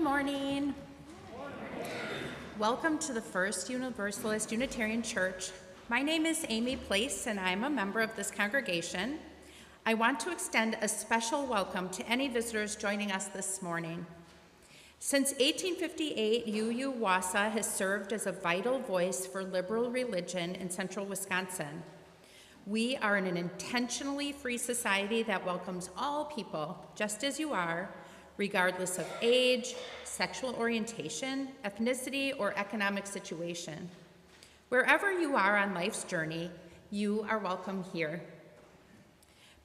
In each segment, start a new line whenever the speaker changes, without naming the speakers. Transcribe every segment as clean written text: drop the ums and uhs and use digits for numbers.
morning. Welcome to the First Universalist Unitarian Church. My name is Amy Place, and I'm a member of this congregation. I want to extend a special welcome to any visitors joining us this morning. Since 1858, UU Wausau has served as a vital voice for liberal religion in central Wisconsin. We are an intentionally free society that welcomes all people, just as you are, regardless of age, sexual orientation, ethnicity, or economic situation. Wherever you are on life's journey, you are welcome here.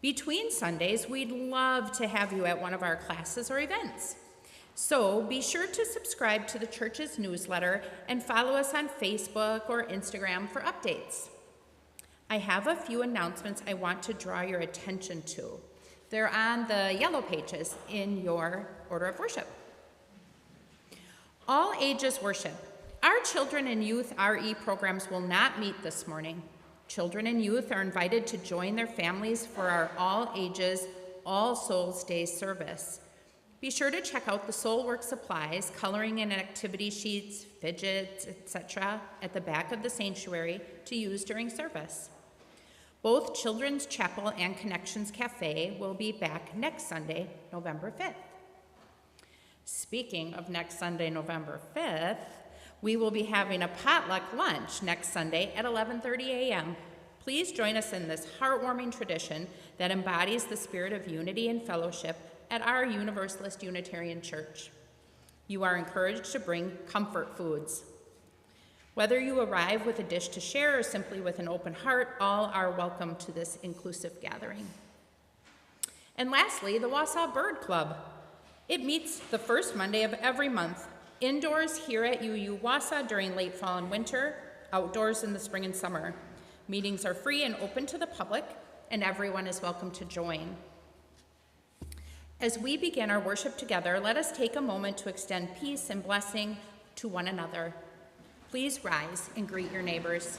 Between Sundays, we'd love to have you at one of our classes or events. So be sure to subscribe to the church's newsletter and follow us on Facebook or Instagram for updates. I have a few announcements I want to draw your attention to. They're on the yellow pages in your order of worship. All ages worship. Our children and youth RE programs will not meet this morning. Children and youth are invited to join their families for our All Ages, All Souls Day service. Be sure to check out the Soul Work supplies, coloring and activity sheets, fidgets, etc. at the back of the sanctuary to use during service. Both Children's Chapel and Connections Cafe will be back next Sunday, November 5th. Speaking of next Sunday, November 5th, we will be having a potluck lunch next Sunday at 11:30 a.m. Please join us in this heartwarming tradition that embodies the spirit of unity and fellowship at our Universalist Unitarian Church. You are encouraged to bring comfort foods. Whether you arrive with a dish to share or simply with an open heart, all are welcome to this inclusive gathering. And lastly, the Wausau Bird Club. It meets the first Monday of every month, indoors here at UU Wausau during late fall and winter, outdoors in the spring and summer. Meetings are free and open to the public, and everyone is welcome to join. As we begin our worship together, let us take a moment to extend peace and blessing to one another. Please rise and greet your neighbors.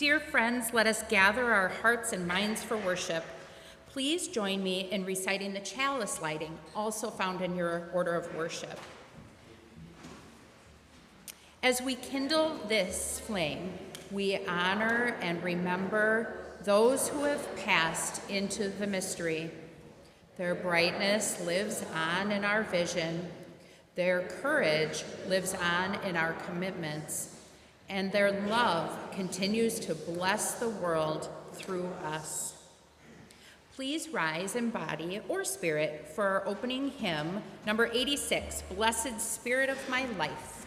Dear friends, let us gather our hearts and minds for worship. Please join me in reciting the chalice lighting, also found in your order of worship. As we kindle this flame, we honor and remember those who have passed into the mystery. Their brightness lives on in our vision. Their courage lives on in our commitments. And their love continues to bless the world through us. Please rise in body or spirit for our opening hymn, number 86, Blessed Spirit of My Life.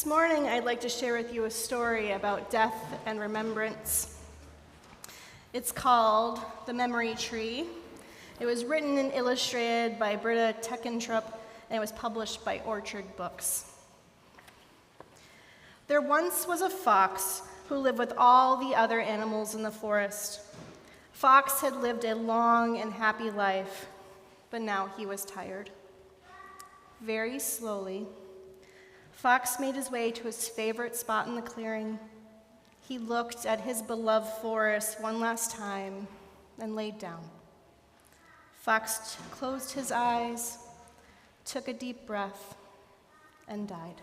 This morning, I'd like to share with you a story about death and remembrance. It's called The Memory Tree. It was written and illustrated by Britta Teckentrup, and it was published by Orchard Books. There once was a fox who lived with all the other animals in the forest. Fox had lived a long and happy life, but now he was tired. Very slowly, Fox made his way to his favorite spot in the clearing. He looked at his beloved forest one last time and laid down. Fox closed his eyes, took a deep breath, and died.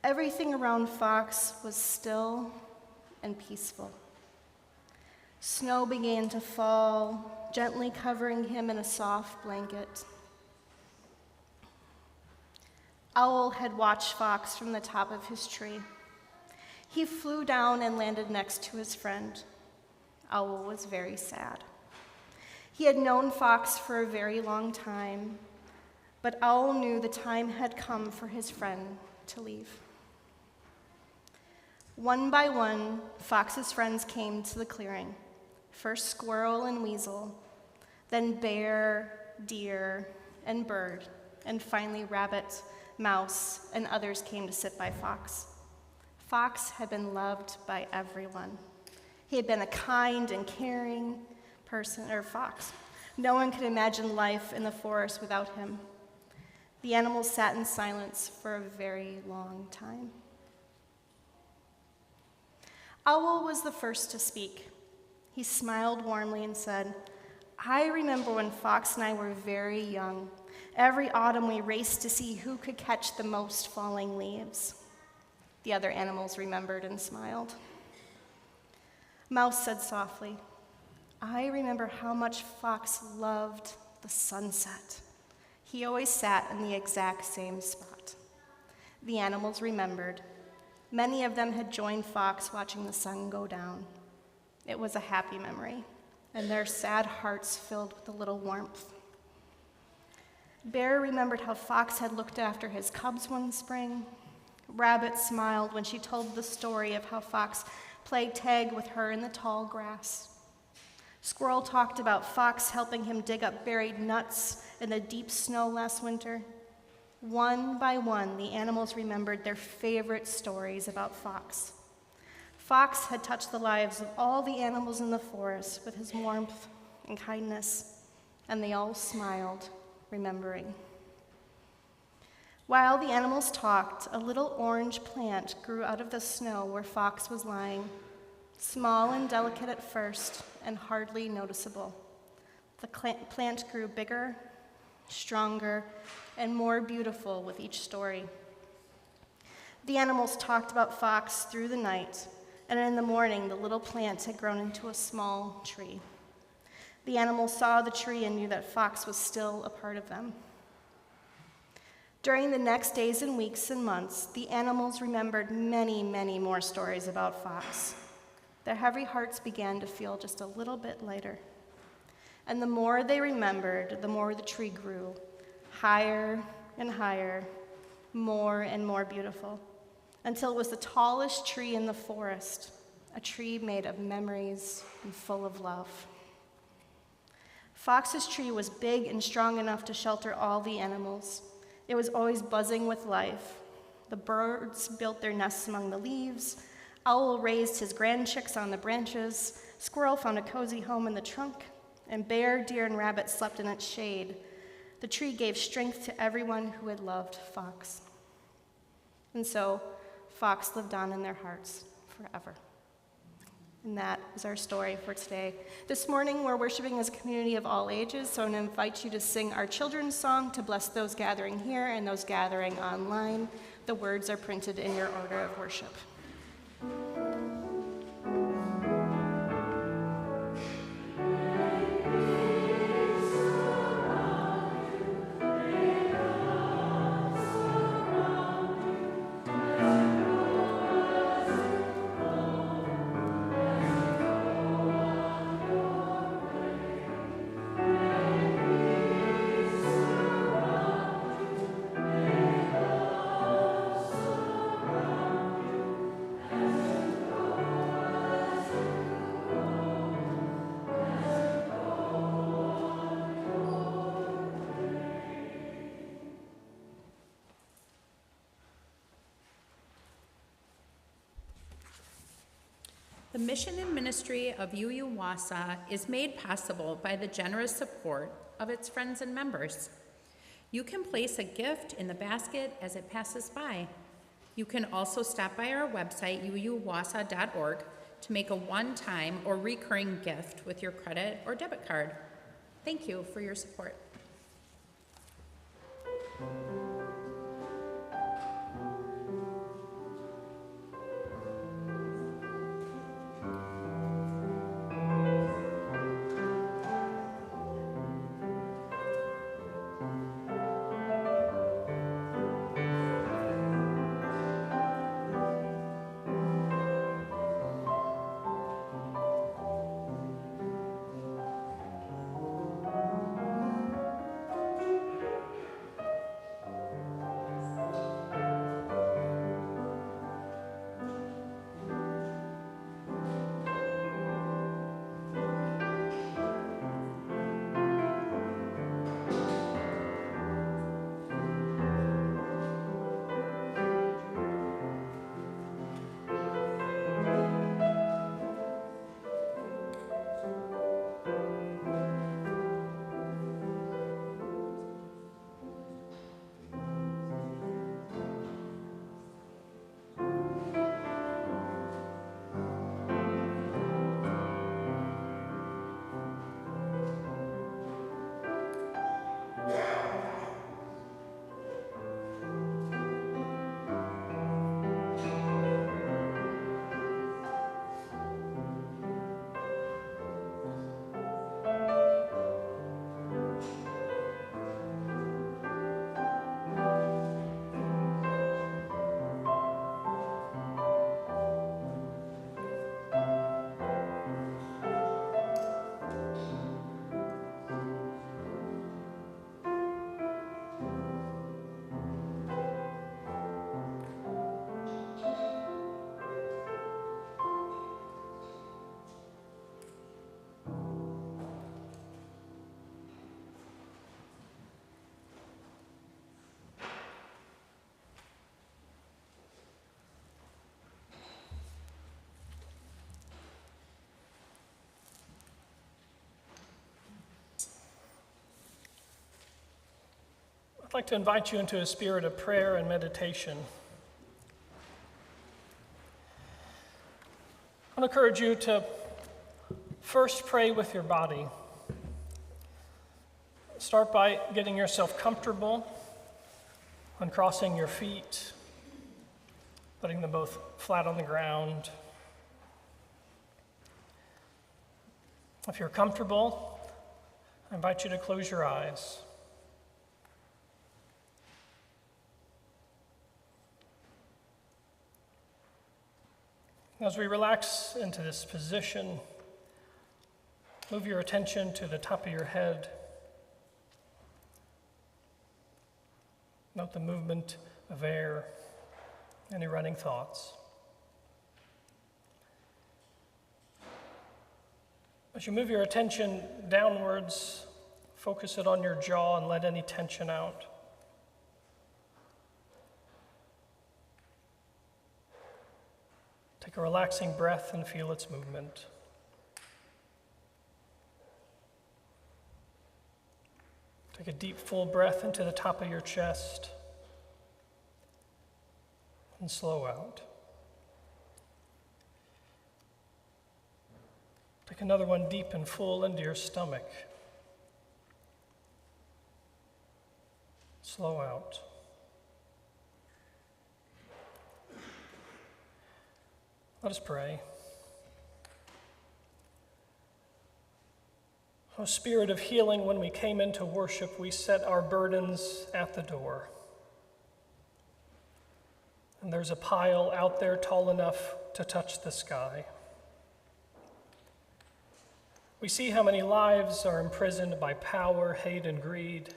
Everything around Fox was still and peaceful. Snow began to fall, gently covering him in a soft blanket. Owl had watched Fox from the top of his tree. He flew down and landed next to his friend. Owl was very sad. He had known Fox for a very long time, but Owl knew the time had come for his friend to leave. One by one, Fox's friends came to the clearing. First squirrel and weasel, then bear, deer, and bird, and finally rabbit, mouse, and others came to sit by Fox. Fox had been loved by everyone. He had been a kind and caring fox. No one could imagine life in the forest without him. The animals sat in silence for a very long time. Owl was the first to speak. He smiled warmly and said, "I remember when Fox and I were very young. Every autumn we raced to see who could catch the most falling leaves." The other animals remembered and smiled. Mouse said softly, "I remember how much Fox loved the sunset. He always sat in the exact same spot." The animals remembered. Many of them had joined Fox watching the sun go down. It was a happy memory, and their sad hearts filled with a little warmth. Bear remembered how Fox had looked after his cubs one spring. Rabbit smiled when she told the story of how Fox played tag with her in the tall grass. Squirrel talked about Fox helping him dig up buried nuts in the deep snow last winter. One by one, the animals remembered their favorite stories about Fox. Fox had touched the lives of all the animals in the forest with his warmth and kindness, and they all smiled, remembering. While the animals talked, a little orange plant grew out of the snow where Fox was lying, small and delicate at first and hardly noticeable. The plant grew bigger, stronger, and more beautiful with each story. The animals talked about Fox through the night, and in the morning, the little plant had grown into a small tree. The animals saw the tree and knew that Fox was still a part of them. During the next days and weeks and months, the animals remembered many, many more stories about Fox. Their heavy hearts began to feel just a little bit lighter. And the more they remembered, the more the tree grew, higher and higher, more and more beautiful, until it was the tallest tree in the forest, a tree made of memories and full of love. Fox's tree was big and strong enough to shelter all the animals. It was always buzzing with life. The birds built their nests among the leaves. Owl raised his grand chicks on the branches. Squirrel found a cozy home in the trunk. And bear, deer, and rabbit slept in its shade. The tree gave strength to everyone who had loved Fox. And so, Fox lived on in their hearts forever. And that is our story for today. This morning, we're worshiping as a community of all ages, so I'm going to invite you to sing our children's song to bless those gathering here and those gathering online. The words are printed in your order of worship.
The mission and ministry of UU Wausau is made possible by the generous support of its friends and members. You can place a gift in the basket as it passes by. You can also stop by our website, uuwausau.org, to make a one-time or recurring gift with your credit or debit card. Thank you for your support.
I'd like to invite you into a spirit of prayer and meditation. I want to encourage you to first pray with your body. Start by getting yourself comfortable, uncrossing your feet, putting them both flat on the ground. If you're comfortable, I invite you to close your eyes. As we relax into this position, move your attention to the top of your head. Note the movement of air, any running thoughts. As you move your attention downwards, focus it on your jaw and let any tension out. Take a relaxing breath and feel its movement. Take a deep, full breath into the top of your chest and slow out. Take another one deep and full into your stomach. Slow out. Let us pray. O Spirit of healing, when we came into worship, we set our burdens at the door. And there's a pile out there tall enough to touch the sky. We see how many lives are imprisoned by power, hate, and greed.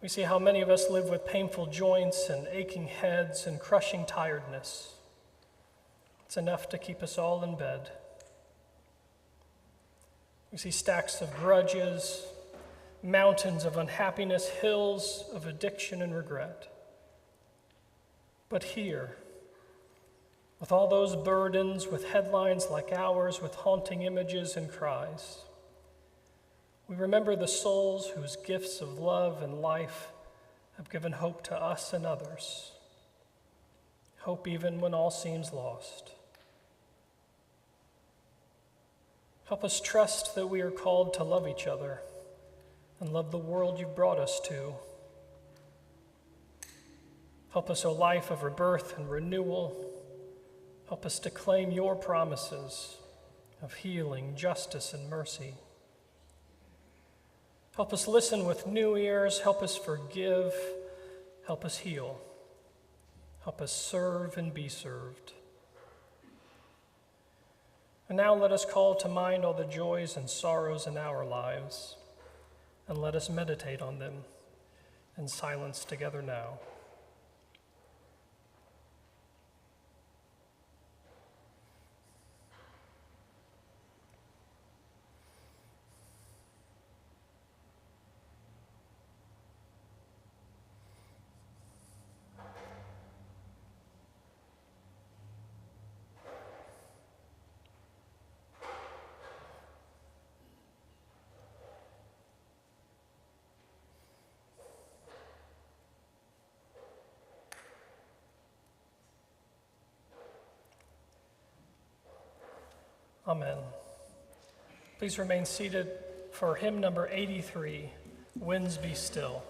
We see how many of us live with painful joints and aching heads and crushing tiredness. It's enough to keep us all in bed. We see stacks of grudges, mountains of unhappiness, hills of addiction and regret. But here, with all those burdens, with headlines like ours, with haunting images and cries. We remember the souls whose gifts of love and life have given hope to us and others, hope even when all seems lost. Help us trust that we are called to love each other and love the world you've brought us to. Help us, O life of rebirth and renewal. Help us to claim your promises of healing, justice, and mercy. Help us listen with new ears. Help us forgive. Help us heal. Help us serve and be served. And now let us call to mind all the joys and sorrows in our lives, and let us meditate on them in silence together now. Amen. Please remain seated for hymn number 83, Winds Be Still.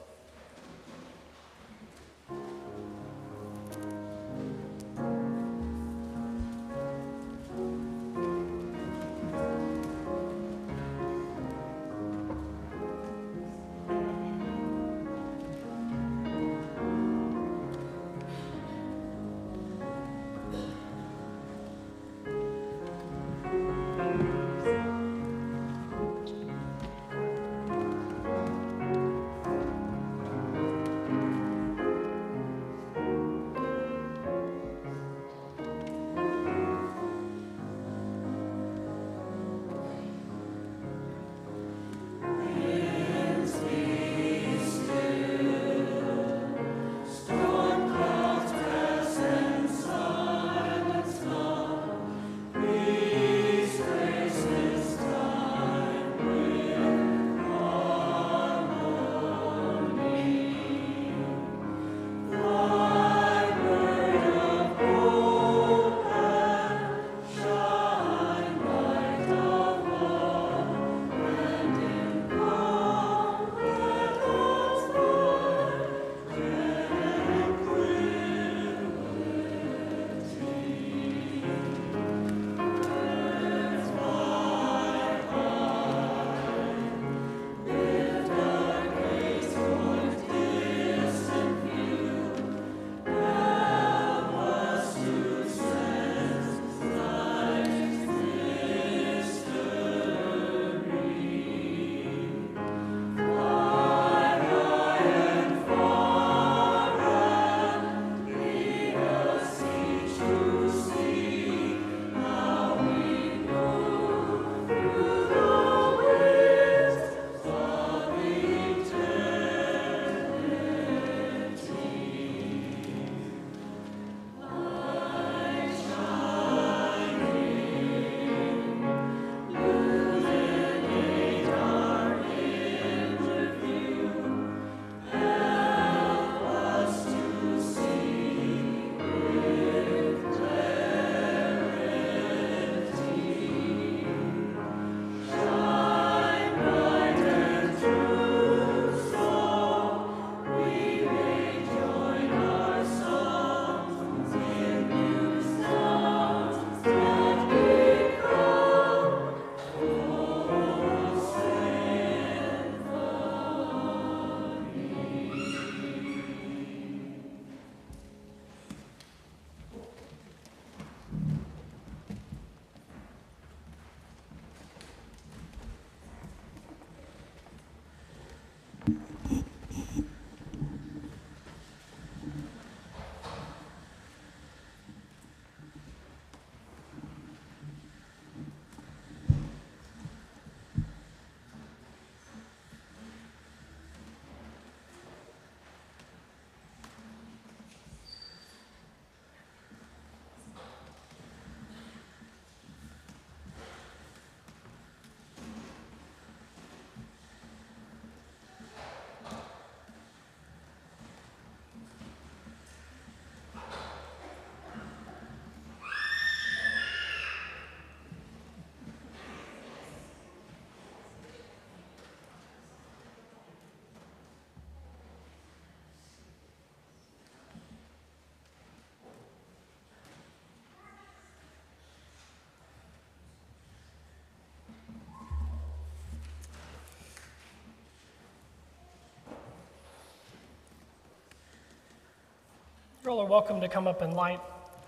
You all are welcome to come up and light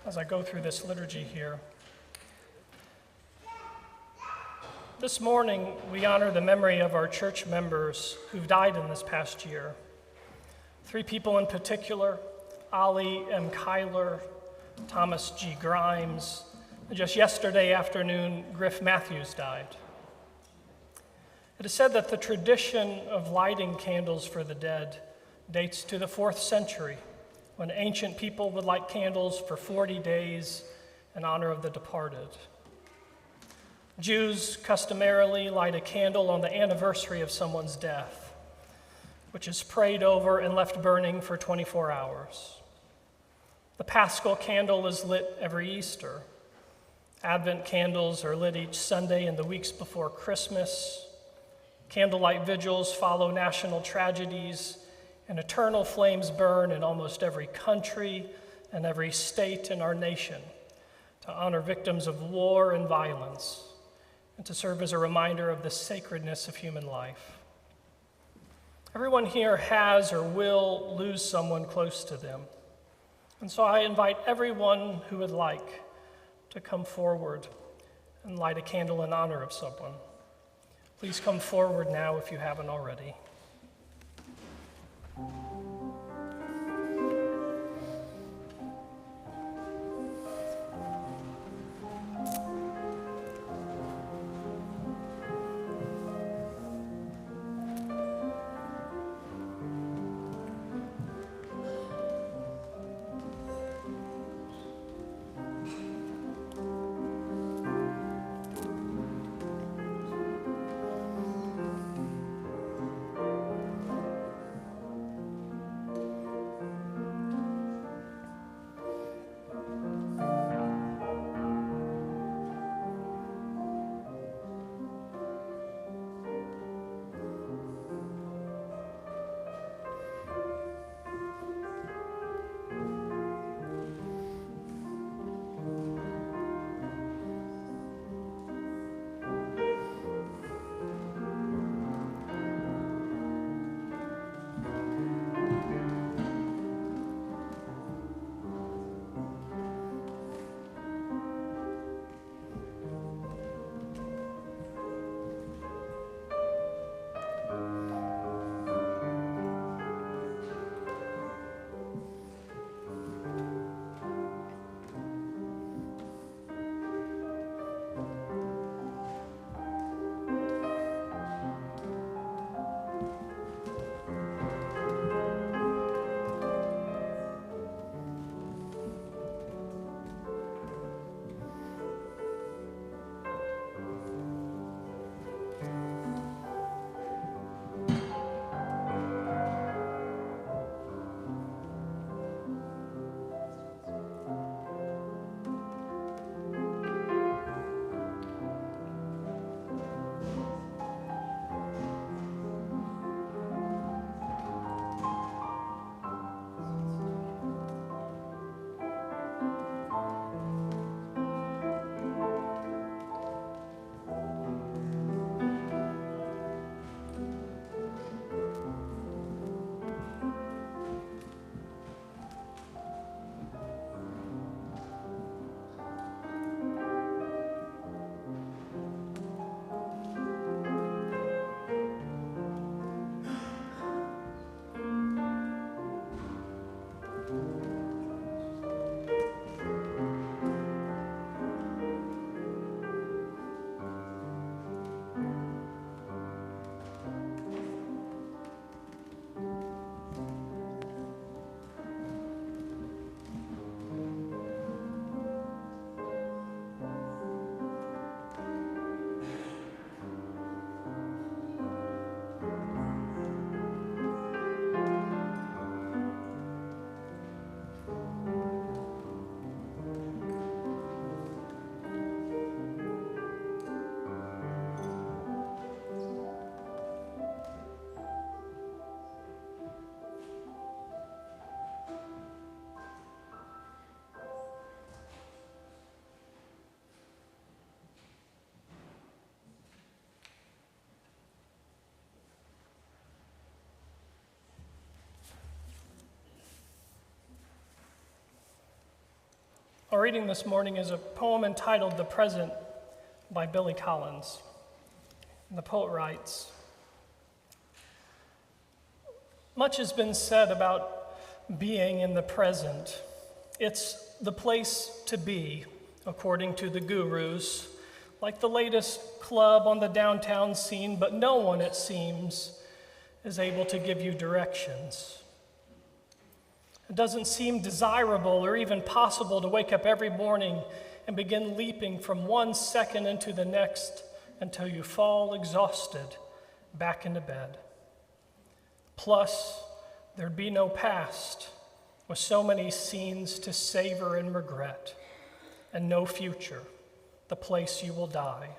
as I go through this liturgy here. This morning, we honor the memory of our church members who've died in this past year. 3 people in particular: Ollie M. Kyler, Thomas G. Grimes, and just yesterday afternoon, Griff Matthews died. It is said that the tradition of lighting candles for the dead dates to the 4th century, when ancient people would light candles for 40 days in honor of the departed. Jews customarily light a candle on the anniversary of someone's death, which is prayed over and left burning for 24 hours. The Paschal candle is lit every Easter. Advent candles are lit each Sunday in the weeks before Christmas. Candlelight vigils follow national tragedies, and eternal flames burn in almost every country and every state in our nation to honor victims of war and violence, and to serve as a reminder of the sacredness of human life. Everyone here has or will lose someone close to them, and so I invite everyone who would like to come forward and light a candle in honor of someone. Please come forward now if you haven't already. Our reading this morning is a poem entitled "The Present" by Billy Collins. And the poet writes, "Much has been said about being in the present. It's the place to be, according to the gurus, like the latest club on the downtown scene, but no one, it seems, is able to give you directions. It doesn't seem desirable or even possible to wake up every morning and begin leaping from one second into the next until you fall exhausted back into bed. Plus, there'd be no past with so many scenes to savor and regret, and no future, the place you will die,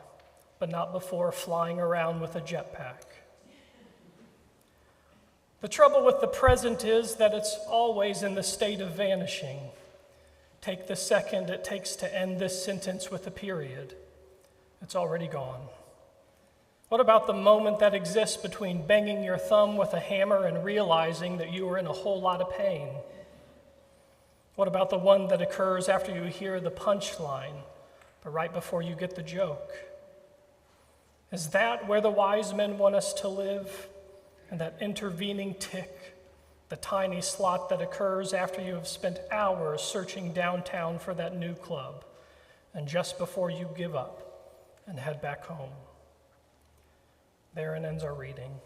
but not before flying around with a jetpack. The trouble with the present is that it's always in the state of vanishing. Take the second it takes to end this sentence with a period. It's already gone. What about the moment that exists between banging your thumb with a hammer and realizing that you are in a whole lot of pain? What about the one that occurs after you hear the punchline, but right before you get the joke? Is that where the wise men want us to live? And that intervening tick, the tiny slot that occurs after you have spent hours searching downtown for that new club, and just before you give up and head back home. Therein ends our reading.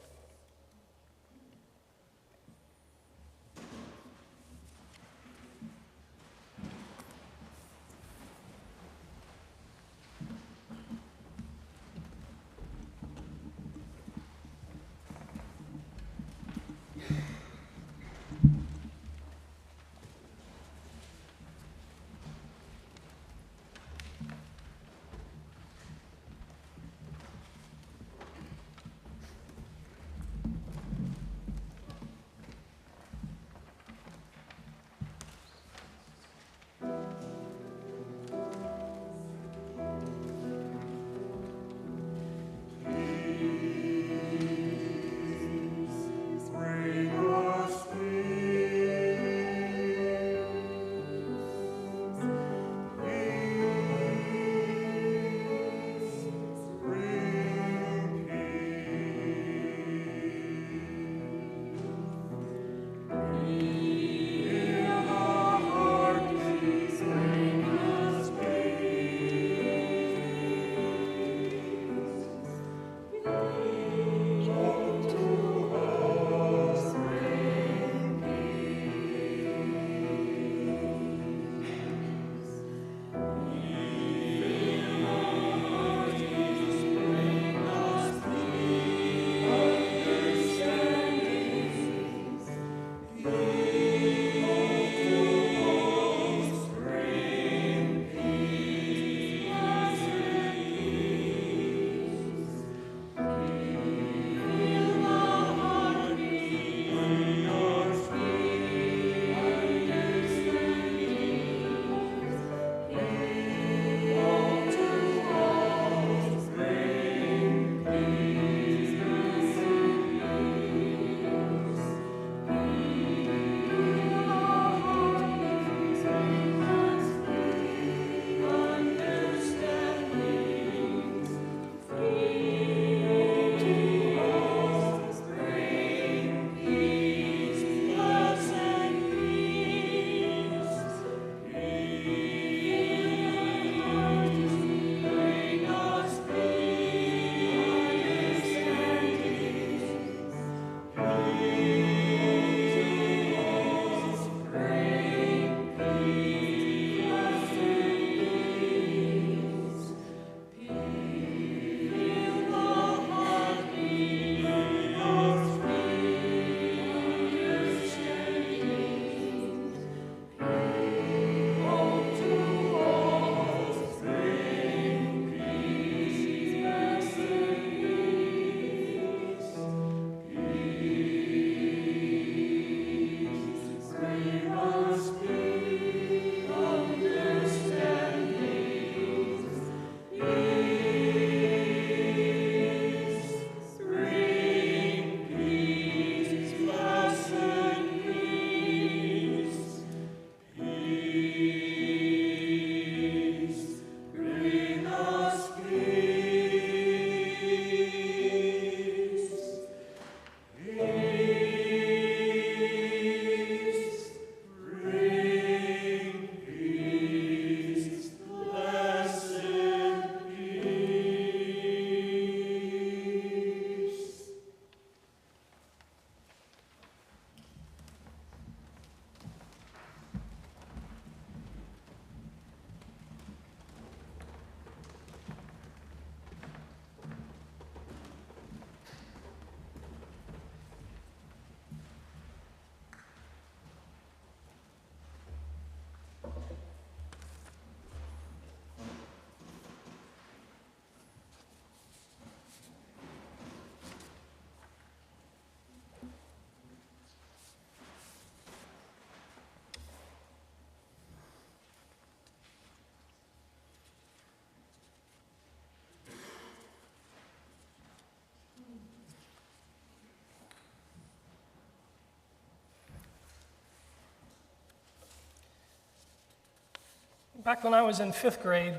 Back when I was in 5th grade,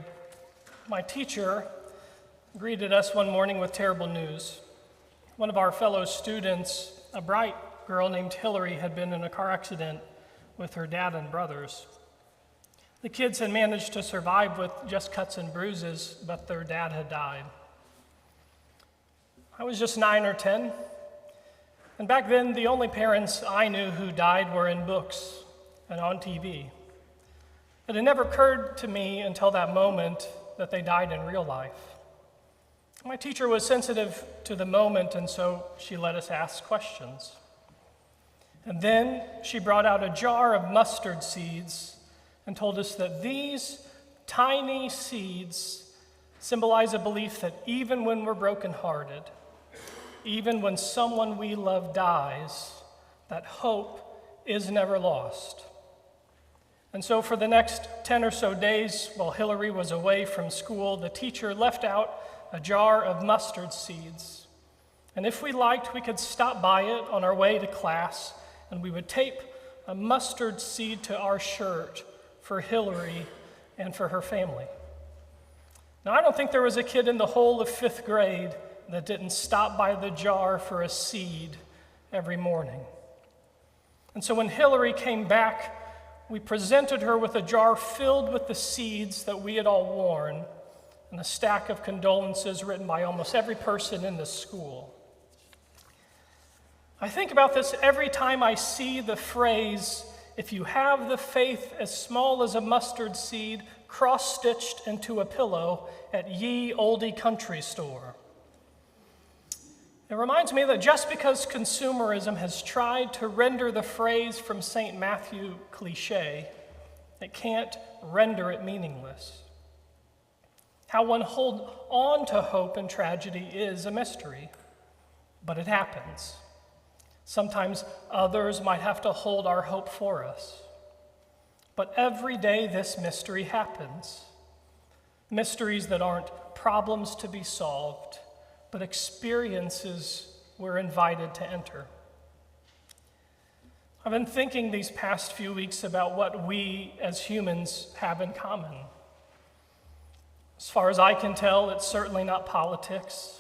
my teacher greeted us one morning with terrible news. One of our fellow students, a bright girl named Hillary, had been in a car accident with her dad and brothers. The kids had managed to survive with just cuts and bruises, but their dad had died. I was just 9 or 10, and back then the only parents I knew who died were in books and on TV. It had never occurred to me until that moment that they died in real life. My teacher was sensitive to the moment, and so she let us ask questions. And then she brought out a jar of mustard seeds and told us that these tiny seeds symbolize a belief that even when we're brokenhearted, even when someone we love dies, that hope is never lost. And so for the next 10 or so days, while Hillary was away from school, the teacher left out a jar of mustard seeds. And if we liked, we could stop by it on our way to class, and we would tape a mustard seed to our shirt for Hillary and for her family. Now, I don't think there was a kid in the whole of 5th grade that didn't stop by the jar for a seed every morning. And so when Hillary came back, we presented her with a jar filled with the seeds that we had all worn and a stack of condolences written by almost every person in the school. I think about this every time I see the phrase, "If you have the faith as small as a mustard seed, cross-stitched into a pillow at ye olde country store." It reminds me that just because consumerism has tried to render the phrase from St. Matthew cliché, it can't render it meaningless. How one holds on to hope in tragedy is a mystery, but it happens. Sometimes others might have to hold our hope for us. But every day this mystery happens. Mysteries that aren't problems to be solved, but experiences we're invited to enter. I've been thinking these past few weeks about what we as humans have in common. As far as I can tell, it's certainly not politics.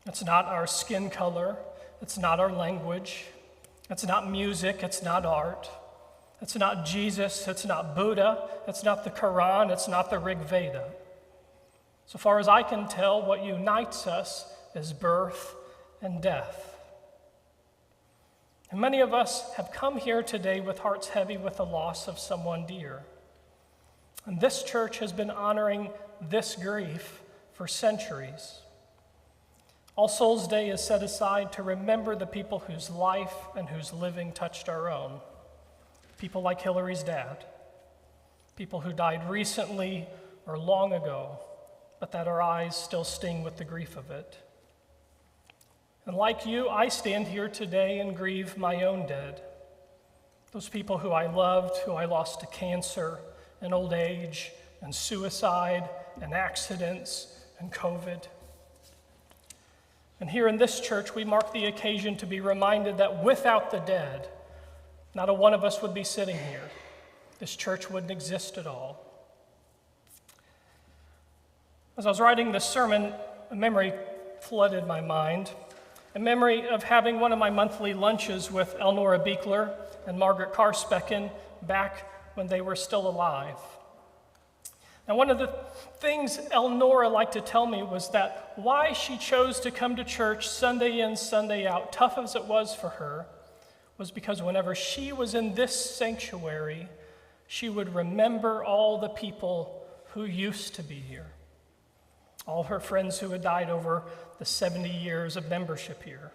It's not our skin color. It's not our language. It's not music. It's not art. It's not Jesus. It's not Buddha. It's not the Quran. It's not the Rig Veda. So far as I can tell, what unites us is birth and death. And many of us have come here today with hearts heavy with the loss of someone dear. And this church has been honoring this grief for centuries. All Souls Day is set aside to remember the people whose life and whose living touched our own. People like Hillary's dad. People who died recently or long ago, but that our eyes still sting with the grief of it. And like you, I stand here today and grieve my own dead. Those people who I loved, who I lost to cancer and old age and suicide and accidents and COVID. And here in this church, we mark the occasion to be reminded that without the dead, not a one of us would be sitting here. This church wouldn't exist at all. As I was writing this sermon, a memory flooded my mind, a memory of having one of my monthly lunches with Elnora Beekler and Margaret Karspecken back when they were still alive. Now, one of the things Elnora liked to tell me was that why she chose to come to church Sunday in, Sunday out, tough as it was for her, was because whenever she was in this sanctuary, she would remember all the people who used to be here. All her friends who had died over the 70 years of membership here,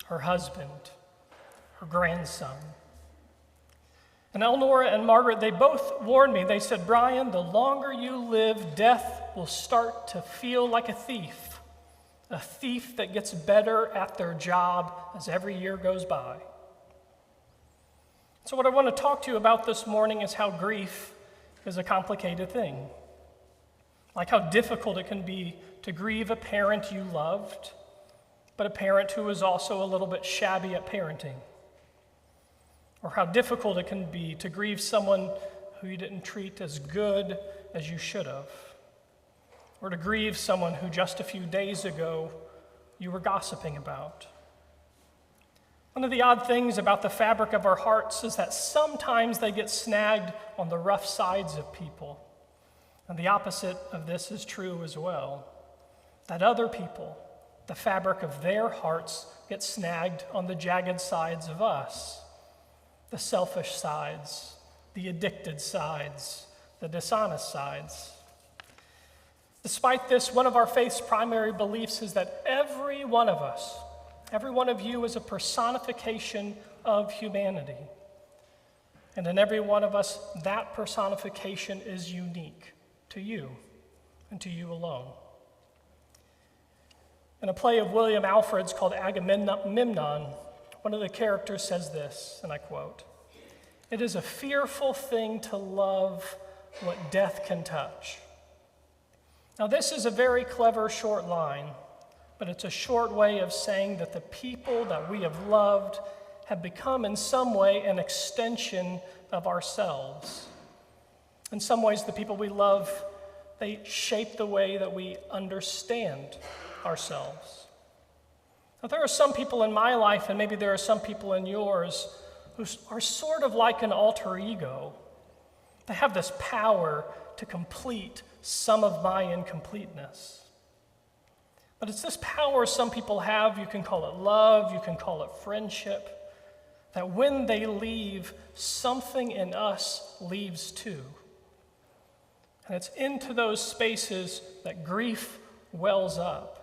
her husband, her grandson. And Elnora and Margaret, they both warned me. They said, "Brian, the longer you live, death will start to feel like a thief that gets better at their job as every year goes by." So what I want to talk to you about this morning is how grief is a complicated thing. Like how difficult it can be to grieve a parent you loved, but a parent who is also a little bit shabby at parenting. Or how difficult it can be to grieve someone who you didn't treat as good as you should have, or to grieve someone who just a few days ago you were gossiping about. One of the odd things about the fabric of our hearts is that sometimes they get snagged on the rough sides of people. And the opposite of this is true as well, that other people, the fabric of their hearts, get snagged on the jagged sides of us, the selfish sides, the addicted sides, the dishonest sides. Despite this, one of our faith's primary beliefs is that every one of us, every one of you is a personification of humanity. And in every one of us, that personification is unique to you and to you alone. In a play of William Alfred's called Agamemnon, one of the characters says this, and I quote, "It is a fearful thing to love what death can touch." Now, this is a very clever short line, but it's a short way of saying that the people that we have loved have become in some way an extension of ourselves. In some ways, the people we love, they shape the way that we understand ourselves. Now, there are some people in my life, and maybe there are some people in yours, who are sort of like an alter ego. They have this power to complete some of my incompleteness. But it's this power some people have, you can call it love, you can call it friendship, that when they leave, something in us leaves too. And it's into those spaces that grief wells up.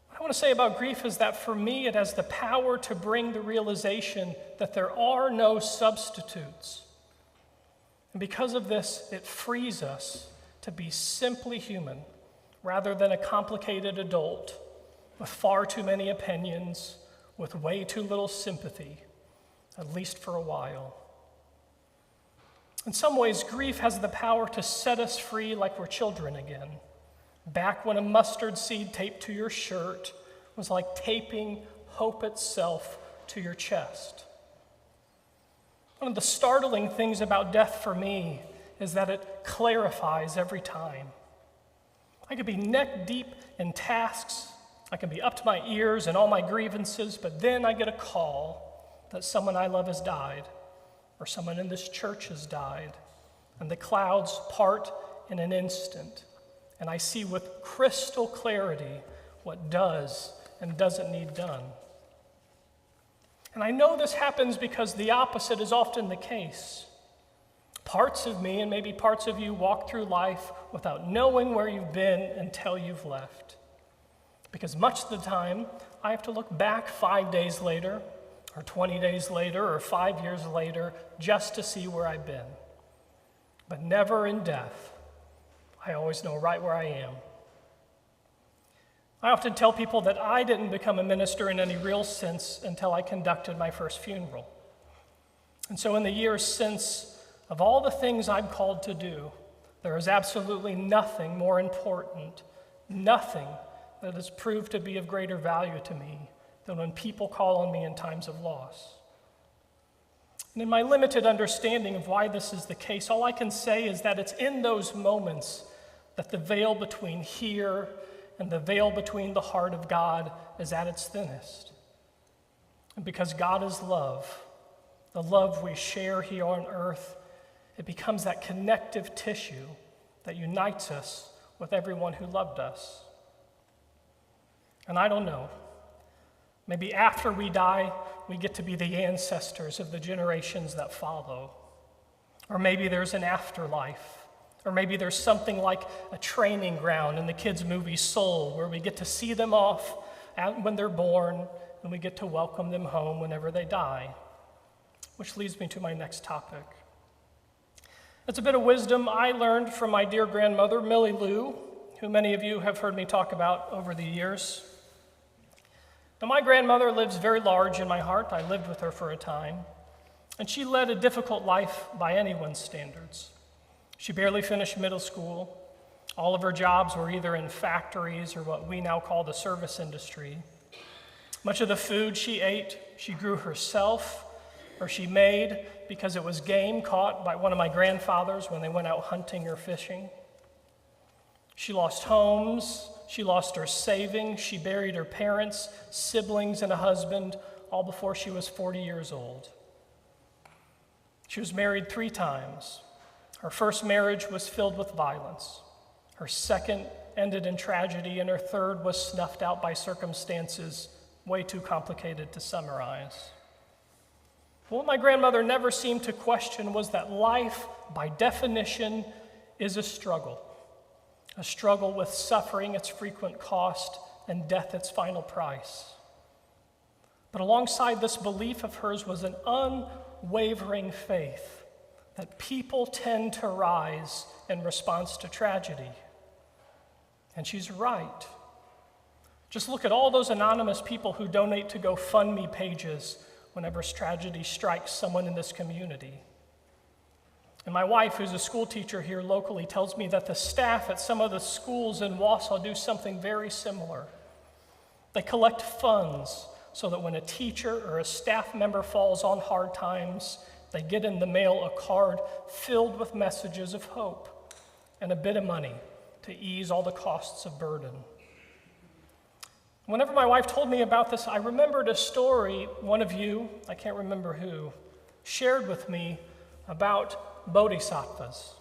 What I want to say about grief is that for me, it has the power to bring the realization that there are no substitutes. And because of this, it frees us to be simply human rather than a complicated adult with far too many opinions, with way too little sympathy, at least for a while. In some ways, grief has the power to set us free like we're children again. Back when a mustard seed taped to your shirt was like taping hope itself to your chest. One of the startling things about death for me is that it clarifies every time. I could be neck deep in tasks, I can be up to my ears in all my grievances, but then I get a call that someone I love has died, or someone in this church has died, and the clouds part in an instant, and I see with crystal clarity what does and doesn't need done. And I know this happens because the opposite is often the case. Parts of me, and maybe parts of you, walk through life without knowing where you've been until you've left. Because much of the time, I have to look back 5 days later, or 20 days later, or 5 years later, just to see where I've been. But never in death. I always know right where I am. I often tell people that I didn't become a minister in any real sense until I conducted my first funeral. And so in the years since, of all the things I'm called to do, there is absolutely nothing more important, nothing that has proved to be of greater value to me than when people call on me in times of loss. And in my limited understanding of why this is the case, all I can say is that it's in those moments that the veil between here and the veil between the heart of God is at its thinnest. And because God is love, the love we share here on earth, it becomes that connective tissue that unites us with everyone who loved us. And I don't know, maybe after we die, we get to be the ancestors of the generations that follow. Or maybe there's an afterlife. Or maybe there's something like a training ground in the kids' movie Soul, where we get to see them off when they're born, and we get to welcome them home whenever they die. Which leads me to my next topic. It's a bit of wisdom I learned from my dear grandmother, Millie Lou, who many of you have heard me talk about over the years. Now, my grandmother lives very large in my heart. I lived with her for a time, and she led a difficult life by anyone's standards. She barely finished middle school. All of her jobs were either in factories or what we now call the service industry. Much of the food she ate, she grew herself, or she made because it was game caught by one of my grandfathers when they went out hunting or fishing. She lost homes, she lost her savings, she buried her parents, siblings, and a husband, all before she was 40 years old. She was married 3 times. Her first marriage was filled with violence. Her second ended in tragedy, and her third was snuffed out by circumstances way too complicated to summarize. But what my grandmother never seemed to question was that life, by definition, is a struggle with suffering, its frequent cost, and death, its final price. But alongside this belief of hers was an unwavering faith that people tend to rise in response to tragedy. And she's right. Just look at all those anonymous people who donate to GoFundMe pages whenever tragedy strikes someone in this community. And my wife, who's a school teacher here locally, tells me that the staff at some of the schools in Wausau do something very similar. They collect funds so that when a teacher or a staff member falls on hard times, they get in the mail a card filled with messages of hope and a bit of money to ease all the costs of burden. Whenever my wife told me about this, I remembered a story one of you, I can't remember who, shared with me about bodhisattvas.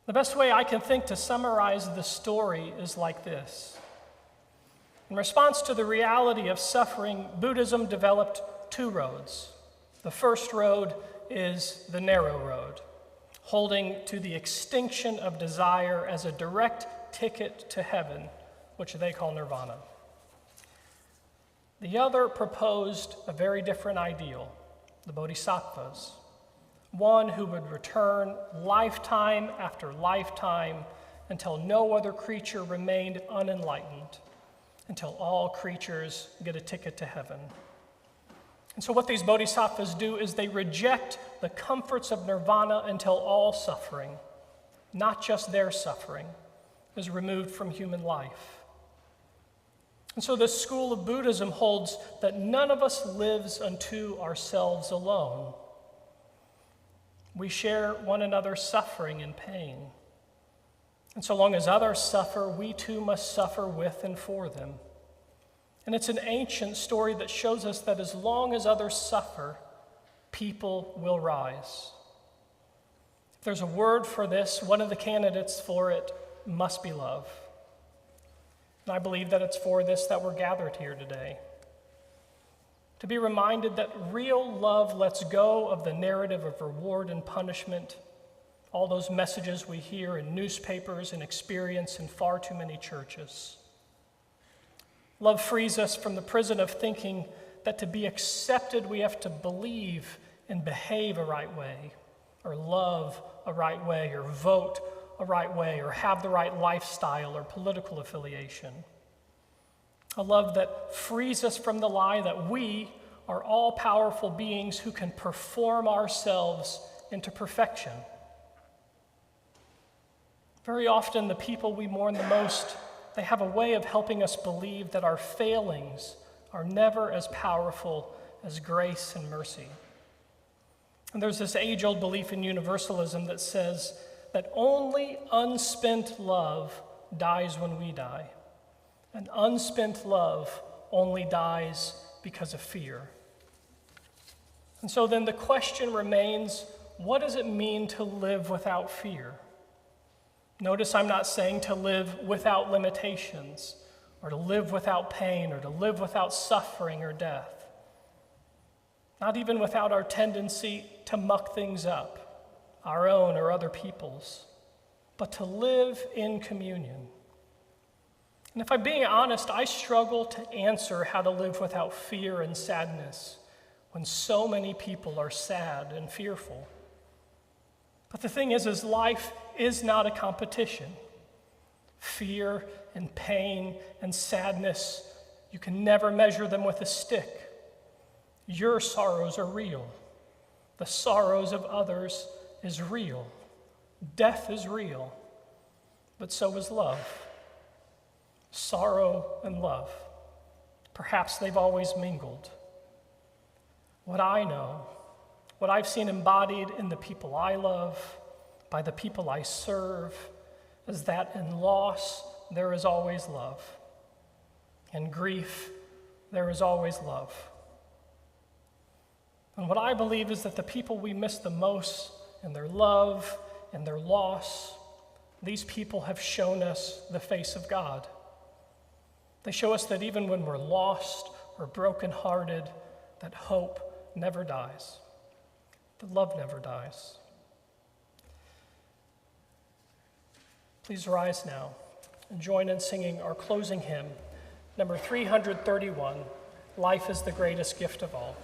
The best way I can think to summarize the story is like this. In response to the reality of suffering, Buddhism developed 2 roads. The first road is the narrow road, holding to the extinction of desire as a direct ticket to heaven, which they call nirvana. The other proposed a very different ideal, the bodhisattvas, one who would return lifetime after lifetime until no other creature remained unenlightened, until all creatures get a ticket to heaven. And so what these bodhisattvas do is they reject the comforts of nirvana until all suffering, not just their suffering, is removed from human life. And so this school of Buddhism holds that none of us lives unto ourselves alone. We share one another's suffering and pain. And so long as others suffer, we too must suffer with and for them. And it's an ancient story that shows us that as long as others suffer, people will rise. If there's a word for this, one of the candidates for it must be love. And I believe that it's for this that we're gathered here today. To be reminded that real love lets go of the narrative of reward and punishment, all those messages we hear in newspapers and experience in far too many churches. Love frees us from the prison of thinking that to be accepted we have to believe and behave a right way, or love a right way, or vote a right way, or have the right lifestyle or political affiliation. A love that frees us from the lie that we are all-powerful beings who can perform ourselves into perfection. Very often, the people we mourn the most, they have a way of helping us believe that our failings are never as powerful as grace and mercy. And there's this age-old belief in universalism that says that only unspent love dies when we die, and unspent love only dies because of fear. And so then the question remains, what does it mean to live without fear? Notice I'm not saying to live without limitations, or to live without pain, or to live without suffering or death. Not even without our tendency to muck things up, our own or other people's, but to live in communion. And if I'm being honest, I struggle to answer how to live without fear and sadness when so many people are sad and fearful. But the thing is life is not a competition. Fear and pain and sadness, you can never measure them with a stick. Your sorrows are real. The sorrows of others is real. Death is real, but so is love. Sorrow and love. Perhaps they've always mingled. what I know, what I've seen embodied in the people I love, by the people I serve, is that in loss, there is always love. In grief, there is always love. And what I believe is that the people we miss the most in their love, in their loss, these people have shown us the face of God. They show us that even when we're lost or brokenhearted, that hope never dies, that love never dies. Please rise now and join in singing our closing hymn, number 331, Life is the Greatest Gift of All.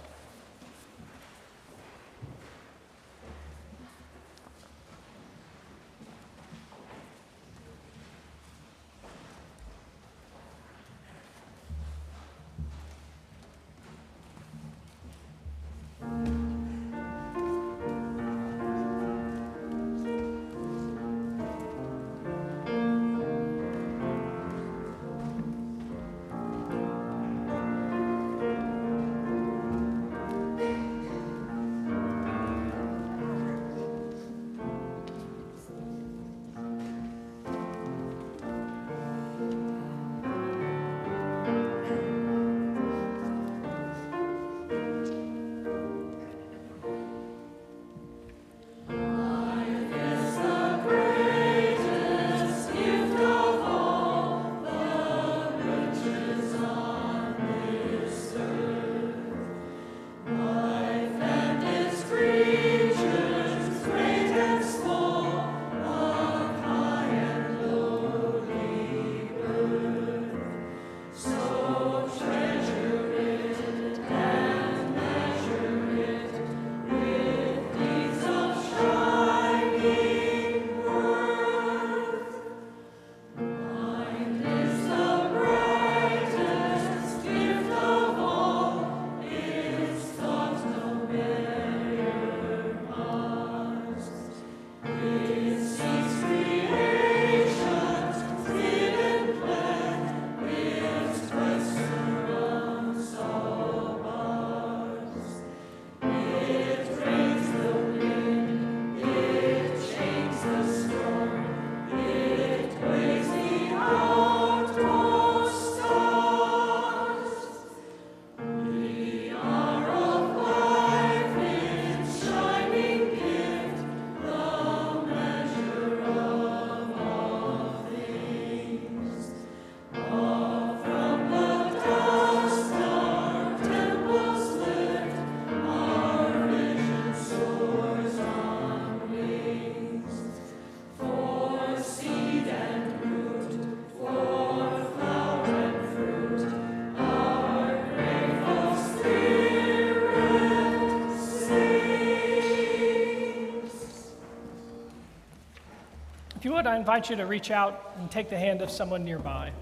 If you would, I invite you to reach out and take the hand of someone nearby.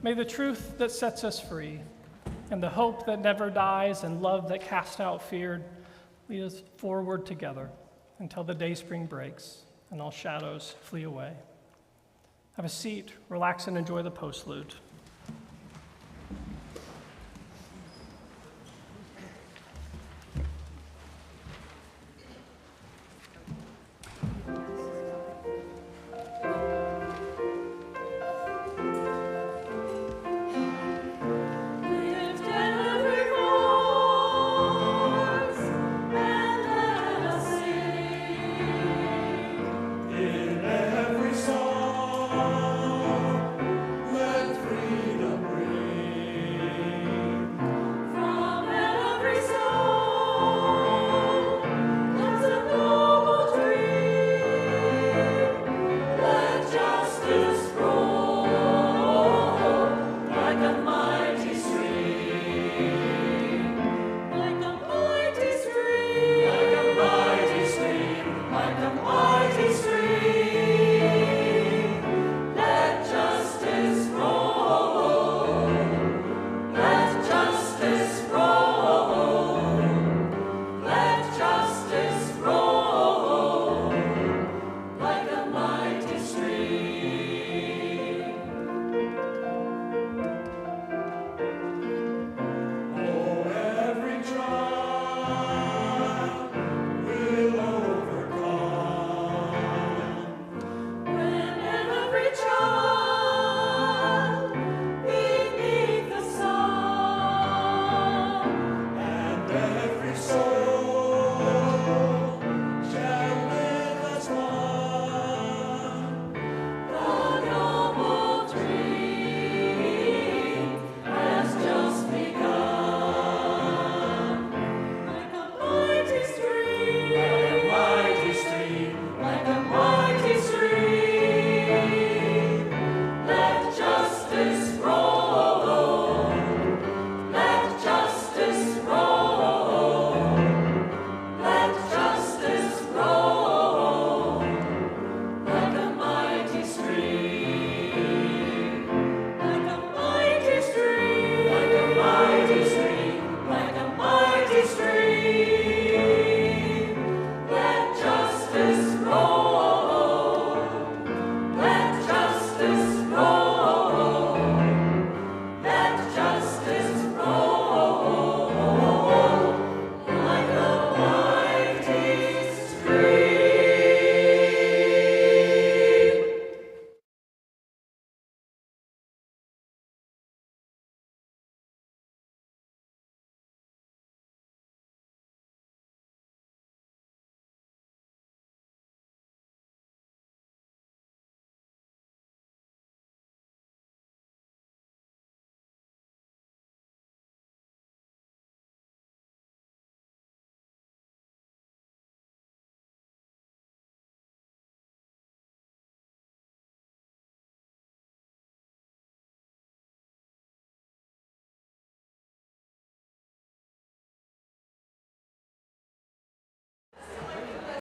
May the truth that sets us free, and the hope that never dies, and love that casts out fear lead us forward together until the day spring breaks and all shadows flee away. Have a seat, relax, and enjoy the postlude.